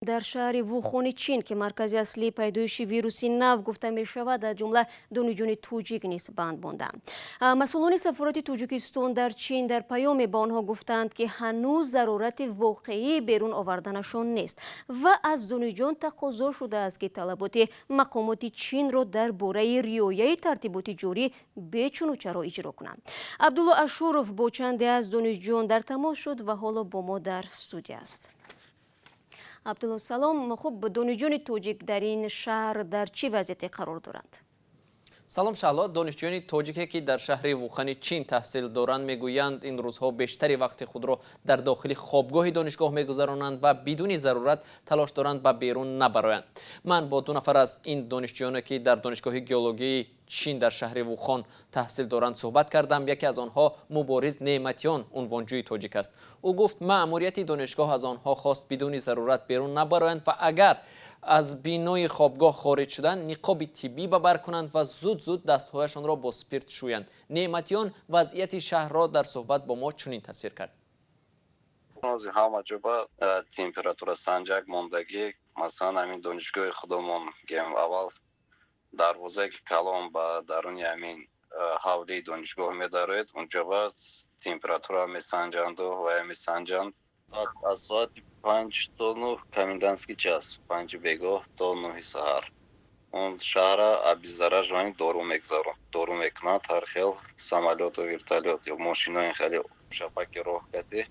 در شهر وُهۆنی چین که مرکز اصلی پیداиши ویروسی نو گفته مشود از جمله دانشجویان توجیک نیز بند ماندند. مسئولان سفارati توجیکستان در چین در پایومه به آنها گفتند که هنوز ضرورت واقعی برون آوردنشان نیست و از دانشجویان تقاضا شده است که طلبات مقامات چین را درباره رعایت ترتیبات جاری به چنوچه را اجرا کنند. عبدالله اشورов با چندی از دانشجویان در تماس شد و حالا با ما در استودیو است. عبدالله سلام. خب دانشجویان توجیک در این شهر در چه وضعیتی قرار دارند؟ سلام شهلا. دانشجویان توجیکی که در شهر وُهۆنی چین تحصیل دارند میگویند این روزها بیشتری وقت خود را در داخل خوابگاه دانشگاه میگذرانند و بدون ضرورت تلاش دارند به بیرون نبرایند. من با دو نفر از این دانشجویان که در دانشگاه گیولوژی چین در شهر وُهۆن تحصیل دارند صحبت کردم. یکی از آنها مبارز نعمتیان عنوانجوی تاجیک است. او گفت مأموریت دانشگاه از آنها خواست بدون ضرورت بیرون نبرایند و اگر از بینای خوابگاه خارج شدن نقاب طبی به بر کنند و زود دستهایشان را با سپیرت شویند. نعمتیان وضعیت شهر را در صحبت با ما چنین تصویر کرد. ҳама ҷо ба температура санҷак мондагӣ, масалан ҳамин донишгоҳи худомон гем аввал дарвозае ки калон ба даруни ҳамин ҳавлии донишгоҳ медароед, унҷо ба температура месанҷанду ва месанҷанд. аз соати 5 то 9 комендантский час, 5 бегоҳ то 9 саҳар. он шаҳра абизараж ҳамин дору мекунанд, ҳар хел самолёту вертолёт ё мошинои хеле шапаки роҳкатӣ.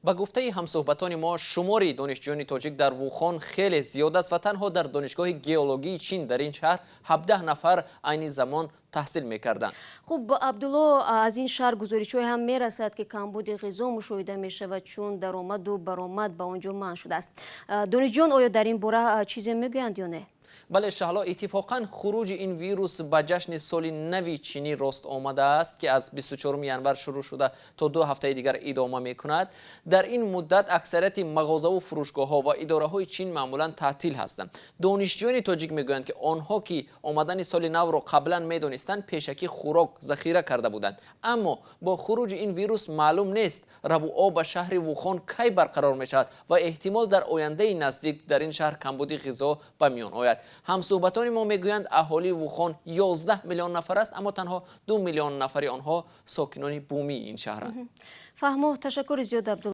با گفته همصحبتان ما شماری دانشجویان تاجیک در وُهۆن خیلی زیاد است و تنها در دانشگاه گیولوژی چین در این شهر 17 نفر عین زمان تحصیل میکردند. خب عبدالله، از این شهر گزارش‌های هم میرسد که کمبود غذا مشاهده میشود چون درآمد و برآمد به آنجا منع شده است. دانشجویان آیا در این باره چیزی میگویند یا نه؟ بله شهلا، اتفاقا خروج این ویروس به جشن سال نو چینی راست آمده است که از 24 ینور شروع شده تا 2 هفته دیگر ادامه می کند. در این مدت اکثریت مغازه و فروشگاه ها و اداره های چین معمولا تعطیل هستند. دانشجویان تاجیک میگویند که آنها که آمدن سال نو را قبلا میدانستند پیشکی خوراک ذخیره کرده بودند، اما با خروج این ویروس معلوم نیست رو به شهر وُهۆن کی برقرار می شود و احتمال در آینده نزدیک در این شهر کمبود غذا به میان آید. همصحبتان ما میگویند اهالی وُهۆن 11 میلیون نفر است، اما تنها 2 میلیون نفری آنها ساکنان بومی این شهرند. فهمو. تشکر زیاد عبدالله.